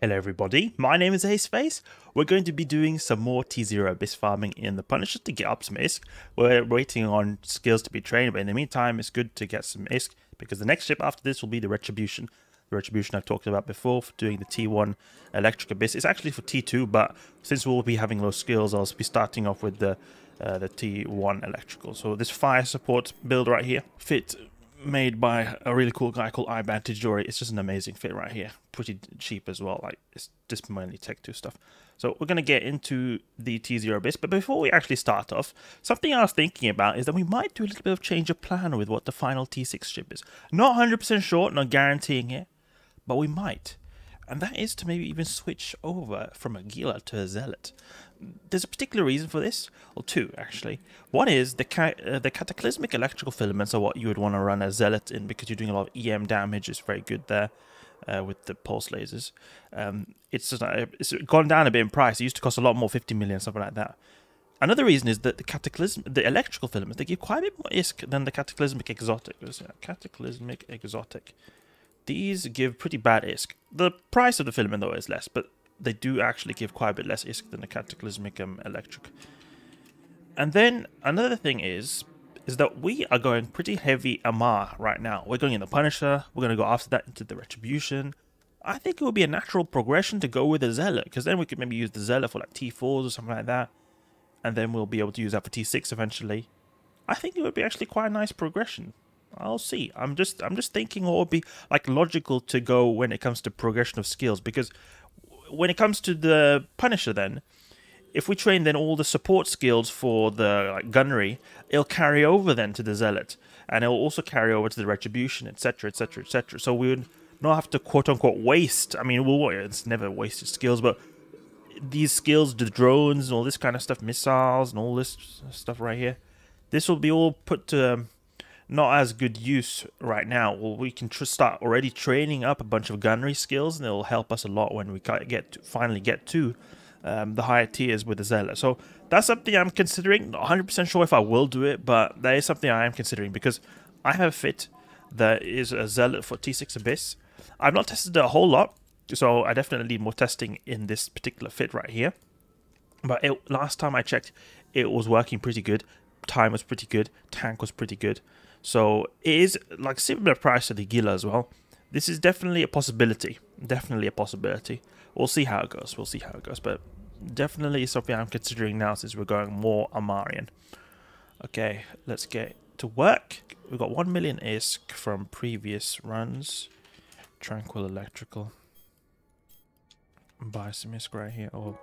Hello everybody, my name is Aceface. We're going to be doing some more T0 Abyss farming in the Punisher to get up some ISK. We're waiting on skills to be trained, but in the meantime it's good to get some ISK because the next ship after this will be the Retribution. The Retribution I've talked about before for doing the T1 Electric Abyss. It's actually for T2, but since we'll be having those skills, I'll be starting off with the T1 Electrical. So this fire support build right here, fit made by a really cool guy called Tajori. It's just an amazing fit right here. Pretty cheap as well. Like, it's just mainly Tech 2 stuff. So we're going to get into the T0 Abyss. But before we actually start off, something I was thinking about is that we might do a little bit of change of plan with what the final T6 ship is. Not 100% sure, not guaranteeing it, but we might. And that is to maybe even switch over from a Gila to a Zealot. There's a particular reason for this, or two actually. One is the cataclysmic electrical filaments are what you would want to run a Zealot in because you're doing a lot of EM damage. It's very good there with the pulse lasers. It's gone down a bit in price. It used to cost a lot more, 50 million, something like that. Another reason is that the electrical filaments, they give quite a bit more ISK than the cataclysmic exotic. Cataclysmic exotic. These give pretty bad ISK. The price of the filament though is less, but they do actually give quite a bit less ISK than the cataclysmic electric. And then another thing is that we are going pretty heavy Amar right now. We're going in the Punisher. We're going to go after that into the Retribution. I think it would be a natural progression to go with the Zealot, because then we could maybe use the Zealot for like T4s or something like that, and then we'll be able to use that for T6 eventually. I think it would be actually quite a nice progression. I'll see. I'm just thinking what would be like logical to go when it comes to progression of skills, because when it comes to the Punisher, then if we train then all the support skills for the gunnery, it'll carry over then to the Zealot, and it'll also carry over to the Retribution, etc, etc, etc. So we would not have to quote unquote waste. I mean, it's never wasted skills, but these skills, the drones and all this kind of stuff, missiles and all this stuff right here, this will be all put to not as good use right now. Well, we can start already training up a bunch of gunnery skills, and it will help us a lot when we finally get to the higher tiers with the Zealot. So that's something I'm considering. Not 100% sure if I will do it, but that is something I am considering because I have a fit that is a Zealot for T6 Abyss. I've not tested it a whole lot, so I definitely need more testing in this particular fit right here. But last time I checked, it was working pretty good. Time was pretty good. Tank was pretty good. So it is like similar price to the Gila as well. This is definitely a possibility. Definitely a possibility. We'll see how it goes. We'll see how it goes. But definitely something I'm considering now since we're going more Amarian. Okay, let's get to work. We've got 1 million ISK from previous runs. Tranquil Electrical. Buy some ISK right here. Or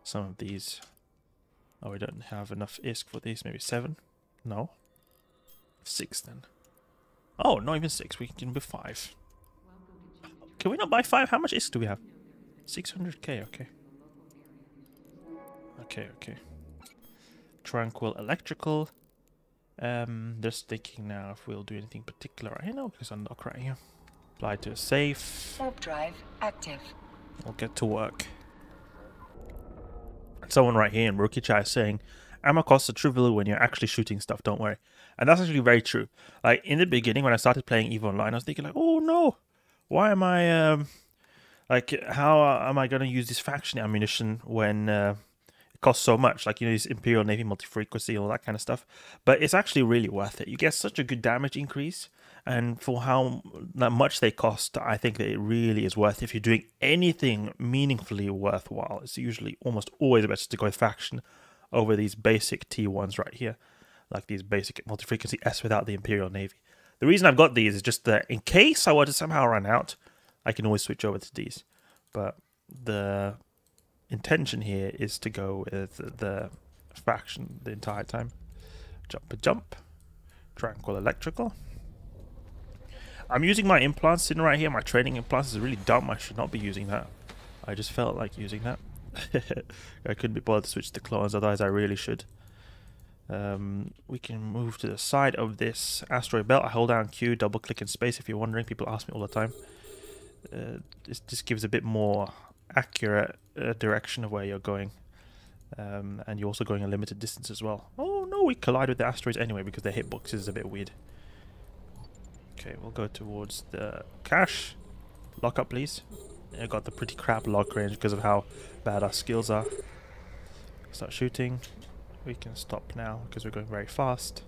some of these. Oh, we don't have enough ISK for these. Maybe 7? No. 6 then. Oh, not even 6. We can buy 5. Can we not buy 5? How much ISK do we have? 600k. Okay. Okay. Tranquil Electrical. Just thinking now if we'll do anything particular. I know because unlock right here. Apply to a safe. Warp drive active. We'll get to work. Someone right here in Rookie Chat is saying, ammo costs are trivial when you're actually shooting stuff, don't worry. And that's actually very true. Like, in the beginning, when I started playing EVE Online, I was thinking like, oh no, why am I, how am I going to use this faction ammunition when it costs so much? Like, you know, this Imperial Navy multi-frequency, all that kind of stuff. But it's actually really worth it. You get such a good damage increase, and for how much they cost, I think that it really is worth it. If you're doing anything meaningfully worthwhile, it's usually almost always better to go with faction over these basic T1s right here, like these basic Multifrequency S without the Imperial Navy. The reason I've got these is just that in case I were to somehow run out, I can always switch over to these. But the intention here is to go with the faction the entire time. Jump. Tranquil Electrical. I'm using my implants sitting right here. My training implants is really dumb. I should not be using that. I just felt like using that. I couldn't be bothered to switch the clones, otherwise I really should. We can move to the side of this asteroid belt. I hold down Q, double click in space if you're wondering. People ask me all the time. This just gives a bit more accurate direction of where you're going. And you're also going a limited distance as well. Oh no, we collide with the asteroids anyway because their hitbox is a bit weird. Okay, we'll go towards the cache. Lock up, please. I got the pretty crap lock range because of how bad our skills are. Start shooting. We can stop now because we're going very fast.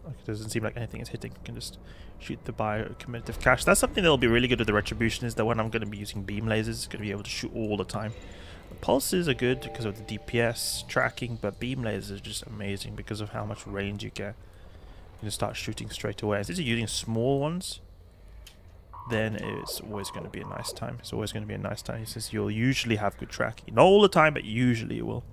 It doesn't seem like anything is hitting. We can just shoot the biocommutative cache. That's something that will be really good with the Retribution, is that when I'm going to be using beam lasers, it's going to be able to shoot all the time. The pulses are good because of the DPS tracking, but beam lasers are just amazing because of how much range you get. You can start shooting straight away. Since you're using small ones, then it's always going to be a nice time. It's always going to be a nice time, since you'll usually have good tracking. Not all the time, but usually you will.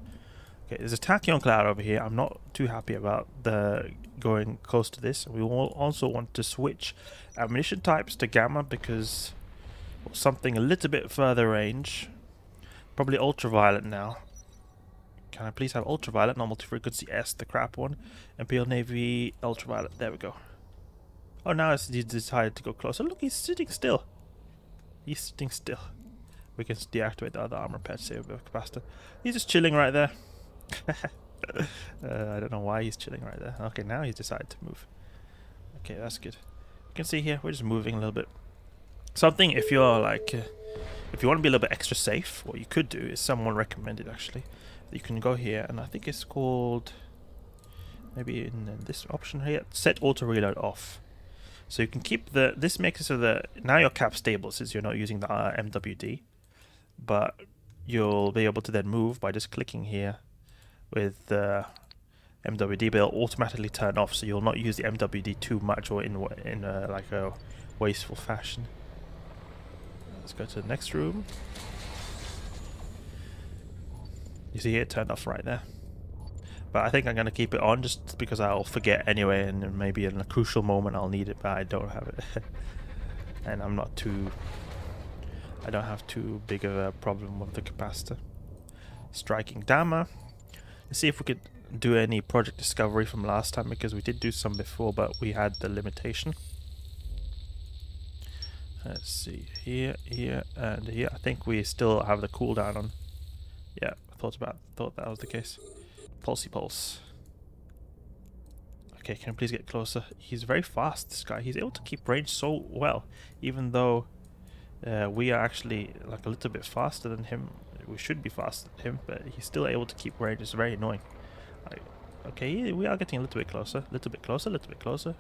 Okay, there's a tachyon cloud over here. I'm not too happy about the going close to this. We will also want to switch ammunition types to gamma because something a little bit further range. Probably ultraviolet now. Can I please have ultraviolet, not Multifrequency S, the crap one. Imperial Navy, ultraviolet. There we go. Oh, now he's decided to go closer. Look, he's sitting still. He's sitting still. We can deactivate the other armor patch, save the capacitor. He's just chilling right there. I don't know why he's chilling right there. Okay, now he's decided to move. Okay, that's good. You can see here, we're just moving a little bit. Something, if you're like, if you want to be a little bit extra safe, what you could do is, someone recommended actually, you can go here, and I think it's called, maybe in this option here, set auto reload off. So you can keep the, this makes it so that now your cap's stable since you're not using the MWD, but you'll be able to then move by just clicking here with the MWD, but it'll automatically turn off, so you'll not use the MWD too much or in like a wasteful fashion. Let's go to the next room. You see it turned off right there. But I think I'm going to keep it on just because I'll forget anyway, and maybe in a crucial moment I'll need it, but I don't have it. And I'm not too... I don't have too big of a problem with the capacitor. Striking Dama. Let's see if we could do any project discovery from last time, because we did do some before, but we had the limitation. Let's see, here, here, and here. I think we still have the cooldown on. Yeah, thought that was the case. Pulsey Pulse. Okay, can I please get closer? He's very fast, this guy. He's able to keep range so well, even though we are actually like a little bit faster than him. We should be faster than him, but he's still able to keep range. It's very annoying. Okay, we are getting a little bit closer, little bit closer, little bit closer.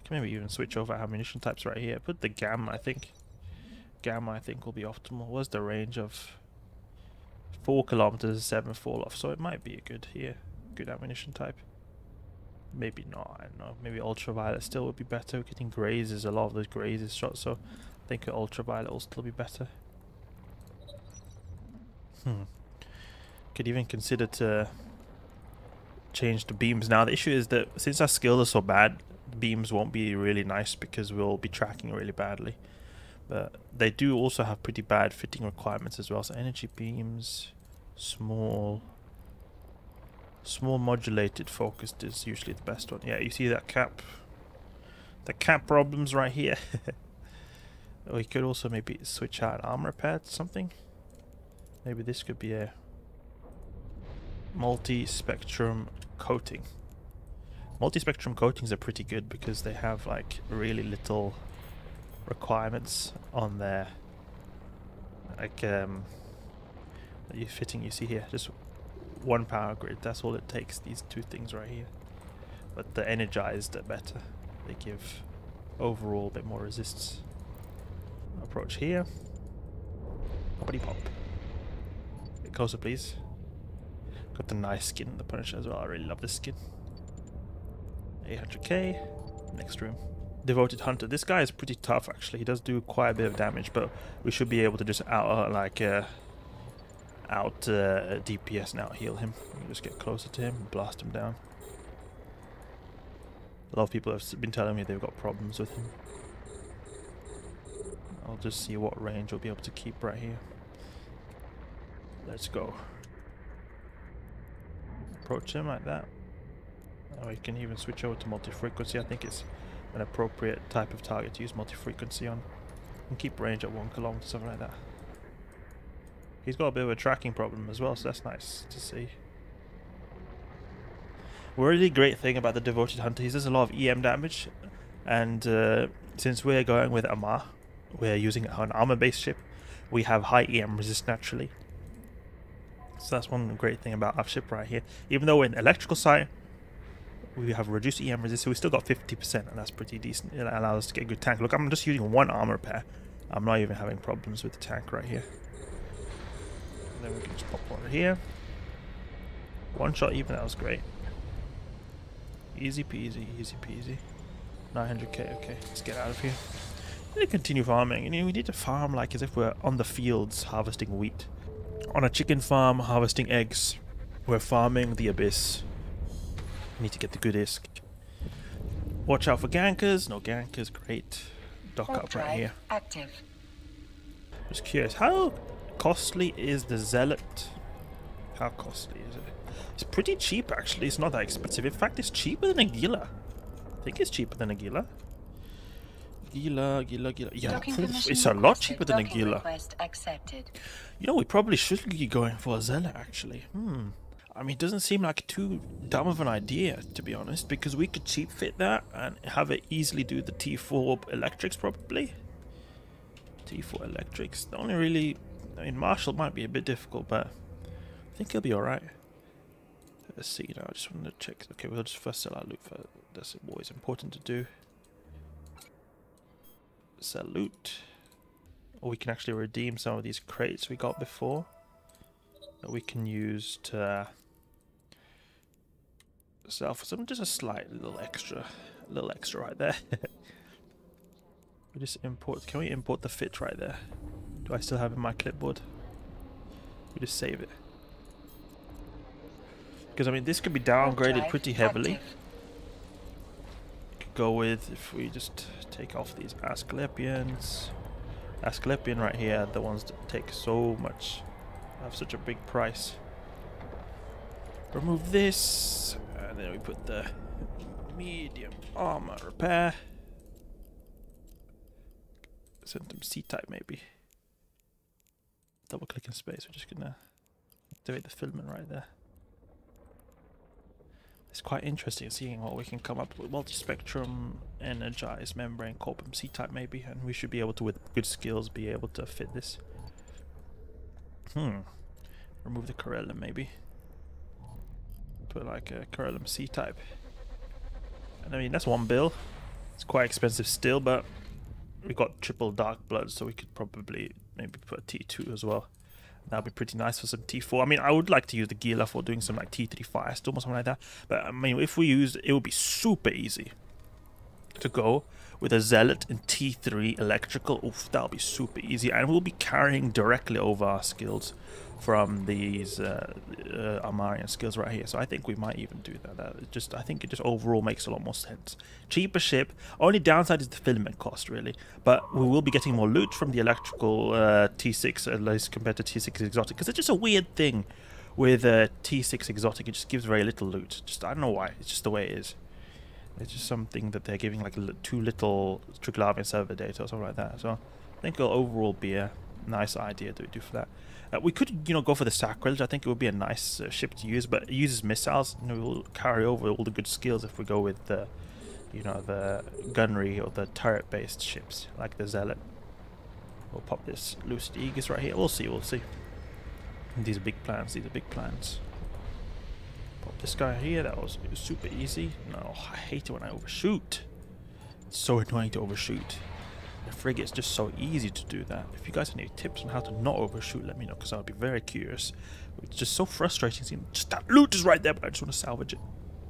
Can maybe even switch over ammunition types right here. Put the gamma, I think. Gamma, I think, will be optimal. What's the range of 4 kilometers, 7 fall off? So it might be a good here, good ammunition type. Maybe not. I don't know. Maybe ultraviolet still would be better. We're getting grazes, a lot of those grazes shots, so I think ultraviolet will still be better. Could even consider to change the beams. Now the issue is that since our skills are so bad, beams won't be really nice because we'll be tracking really badly. But they do also have pretty bad fitting requirements as well. So energy beams, small modulated focused is usually the best one. Yeah, you see that cap? The cap problems right here. We could also maybe switch out armor pad, something. Maybe this could be a multi-spectrum coating. Multi-spectrum coatings are pretty good because they have like really little requirements on their like you fitting. You see here, just one power grid. That's all it takes. These two things right here. But the Energized are better. They give overall a bit more resists. Approach here. Poppity pop. Get closer, please. Got the nice skin in the Punisher as well. I really love this skin. 800k. Next room. Devoted Hunter. This guy is pretty tough actually. He does do quite a bit of damage, but we should be able to just DPS now, heal him. We just get closer to him and blast him down. A lot of people have been telling me they've got problems with him. I'll just see what range we'll be able to keep right here. Let's go. Approach him like that. Oh, you can even switch over to multi-frequency. I think it's an appropriate type of target to use multi-frequency on. And keep range at 1 kilometer, something like that. He's got a bit of a tracking problem as well, so that's nice to see. A really great thing about the Devoted Hunter, he does a lot of EM damage, and since we're going with Amar, we're using an armor-based ship. We have high EM resist naturally. So that's one great thing about our ship right here. Even though we're in the electrical side, we have reduced EM resist, so we still got 50%, and that's pretty decent. It allows us to get a good tank. Look, I'm just using one armor pair. I'm not even having problems with the tank right here. And then we can just pop one here. One shot even, that was great. Easy peasy, easy peasy. 900k, okay, let's get out of here. We need to continue farming. You know, we need to farm like as if we're on the fields harvesting wheat. On a chicken farm harvesting eggs. We're farming the abyss. We need to get the good isk. Watch out for gankers. No gankers, great. Dock up right here. Active. Just curious, how costly is the Zealot? How costly is it? It's pretty cheap actually, it's not that expensive. In fact, it's cheaper than a Gila. I think it's cheaper than a Gila. Gila. Yeah, it's a lot cheaper than a Gila. You know, we probably should be going for a Zealot actually. I mean, it doesn't seem like too dumb of an idea, to be honest, because we could cheap fit that and have it easily do the T4 electrics probably. T4 electrics. The only really, I mean, Marshall might be a bit difficult, but I think he'll be alright. Let's see now, I just wanted to check. Okay, we'll just first sell our loot first. That's always important to do. Sell loot. Or we can actually redeem some of these crates we got before that we can use to sell for some, just a slight little extra right there. We just import, can we import the fit right there? Do I still have it in my clipboard? We just save it. Because I mean, this could be downgraded pretty heavily. Could go with, if we just take off these Asclepians. Asclepian right here, the ones that take so much, have such a big price. Remove this, and then we put the medium armor repair. Send them C-type maybe. Double click in space, we're just gonna activate the filament right there. It's quite interesting seeing what we can come up with. Multispectrum, Energized, Membrane, Corpum, C-type maybe, and we should be able to, with good skills, be able to fit this. Remove the Corellum maybe. Put like a Corellum C-type. And I mean, that's one bill. It's quite expensive still, but we got triple dark blood, so we could probably maybe put a T2 as well. That'd be pretty nice for some T4. I mean, I would like to use the Gila for doing some like T3 Firestorm or something like that. But I mean, if we use it, would be super easy to go with a Zealot and T3 electrical. Oof, that'll be super easy, and we'll be carrying directly over our skills from these Armarian skills right here. So I think we might even do that. I think it just overall makes a lot more sense. Cheaper ship. Only downside is the filament cost, really. But we will be getting more loot from the electrical T6, at least compared to T6 exotic, because it's just a weird thing with T6 exotic. It just gives very little loot. Just I don't know why. It's just the way it is. It's just something that they're giving like too little Triglavian server data or something like that. So I think it'll overall be a nice idea to do for that. We could, you know, go for the Sacrilege. I think it would be a nice ship to use, but it uses missiles. You know, we'll carry over all the good skills if we go with the, you know, the gunnery or the turret-based ships like the Zealot. We'll pop this Lucid Aegis right here. We'll see. We'll see. These are big plans. These are big plans. Pop this guy here. That was super easy. No, I hate it when I overshoot. It's so annoying to overshoot. The frigate's just so easy to do that. If you guys have any tips on how to not overshoot, let me know, because I would be very curious. It's just so frustrating seeing just that loot is right there, but I just want to salvage it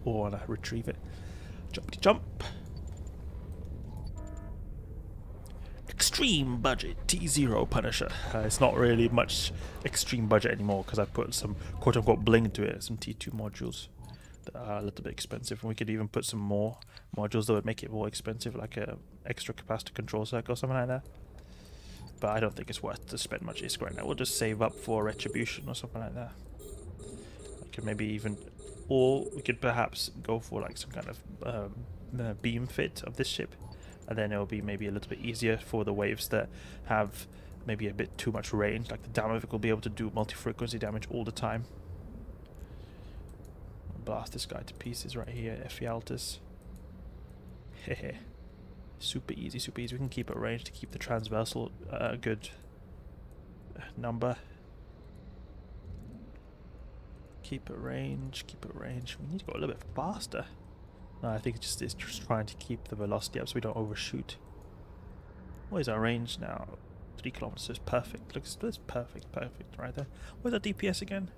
or retrieve it. Jumpity jump. Extreme budget T0 Punisher. It's not really much extreme budget anymore because I put some quote-unquote bling to it, some T2 modules that are a little bit expensive, and we could even put some more modules that would make it more expensive, like a extra capacitor control circle or something like that. But I don't think it's worth to spend much ISK right now. We'll just save up for retribution or something like that. We could maybe even, or we could perhaps go for like some kind of beam fit of this ship, and then it'll be maybe a little bit easier for the waves that have maybe a bit too much range. Like the Damavik will be able to do multi-frequency damage all the time. Blast this guy to pieces right here, Ephialtes. Hehe. Super easy, super easy. We can keep it range to keep the transversal good number. Keep it range, keep it range. We need to go a little bit faster. No, I think it's just trying to keep the velocity up so we don't overshoot. What is our range now? 3 kilometers is perfect. Looks perfect right there. What's our DPS again?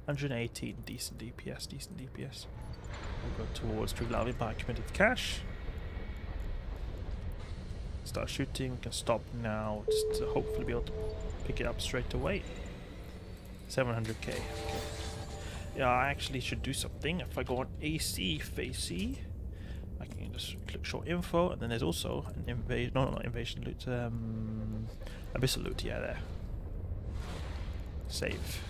118. Decent DPS, decent DPS. We'll go towards Tranquil by committed cash. Start shooting. We can stop now just to hopefully be able to pick it up straight away. 700k. Okay. Yeah, I actually should do something. If I go on AC facey, I can just click short info, and then there's also an invasion. No, not invasion loot. Abyssal loot. Yeah, there. Save.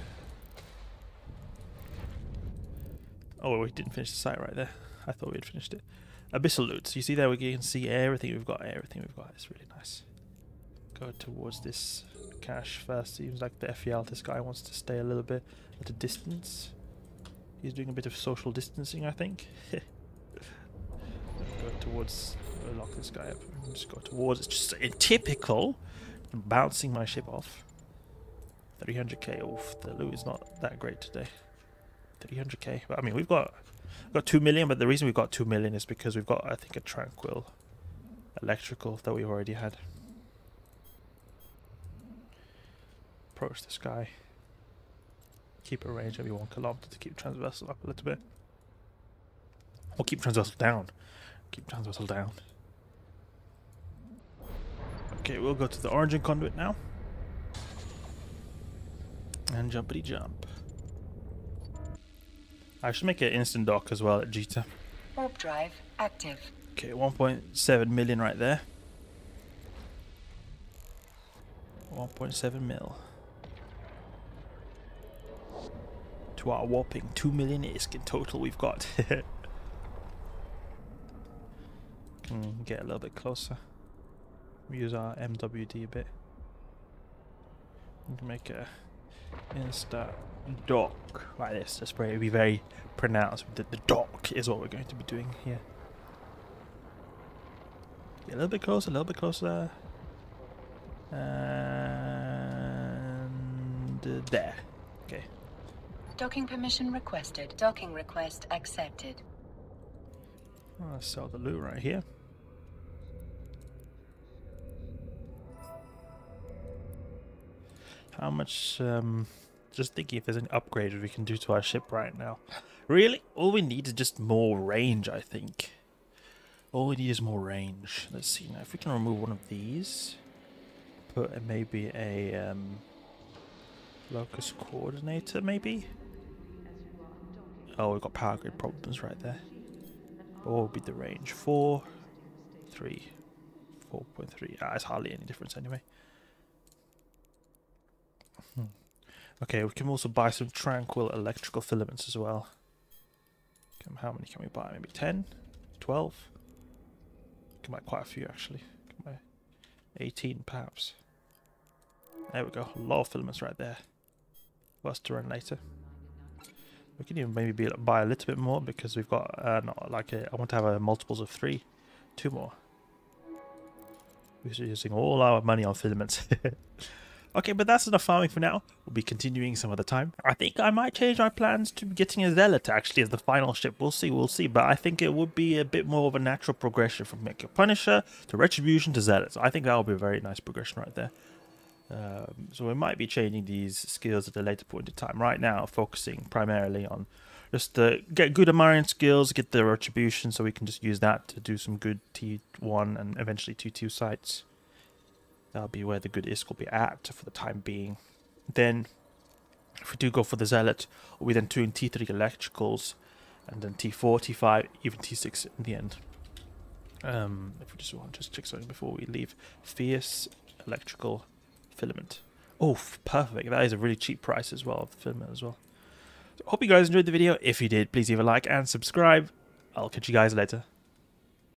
Oh, we didn't finish the site right there. I thought we had finished it. Abyssal loot. So you see there, we can see everything we've got. Everything we've got. It's really nice. Go towards this cache first. Seems like the FEL. This guy wants to stay a little bit at a distance. He's doing a bit of social distancing, I think. Go towards. Lock this guy up. Just go towards. It's just in typical. Bouncing my ship off. 300k. Oof, the loot is not that great today. 300k. But I mean, we've got 2 million, but the reason we've got 2 million is because we've got, I think, a Tranquil electrical that we've already had. Approach this guy. Keep a range every 1 kilometer to keep transversal up a little bit. Or keep transversal down. Keep transversal down. Okay, we'll go to the origin conduit now. And jumpity jump. I should make an instant dock as well at Gila. Warp drive active. Okay, 1.7 million right there. 1.7 mil. To our whopping 2 million ISK in total we've got. Can get a little bit closer. Use our MWD a bit. We can make a insta dock like this. Just very, be very pronounced. The dock is what we're going to be doing here. Get a little bit closer, a little bit closer. And there. Okay. Docking permission requested. Docking request accepted. I'll sell the loot right here. How much, just thinking if there's any upgrades we can do to our ship right now. Really, all we need is just more range, I think. All we need is more range. Let's see now, if we can remove one of these. Put maybe a locus coordinator, maybe? Oh, we've got power grid problems right there. But what would be the range? 4, 3, 4.3. Ah, it's hardly any difference anyway. Okay, we can also buy some Tranquil electrical filaments as well. How many can we buy? Maybe 10? 12? We can buy quite a few actually. We can buy 18 perhaps. There we go. A lot of filaments right there. For us to run later. We can even maybe buy a little bit more because we've got not like I want to have a multiples of 3. 2 more. We're using all our money on filaments. Okay, but that's enough farming for now. We'll be continuing some other time. I think I might change my plans to getting a Zealot actually as the final ship. We'll see. But I think it would be a bit more of a natural progression from Make a Punisher to Retribution to Zealot. So I think that will be a very nice progression right there. So we might be changing these skills at a later point in time. Right now, focusing primarily on just get good Amarian skills, get the Retribution, so we can just use that to do some good T1 and eventually T2 sites. That'll be where the good ISK will be at for the time being. Then, if we do go for the Zealot, we then doing T3 electricals, and then T4, T5, even T6 in the end. If we just want to check something before we leave. Fierce electrical filament. Oh, perfect. That is a really cheap price as well, of the filament as well. So, hope you guys enjoyed the video. If you did, please leave a like and subscribe. I'll catch you guys later.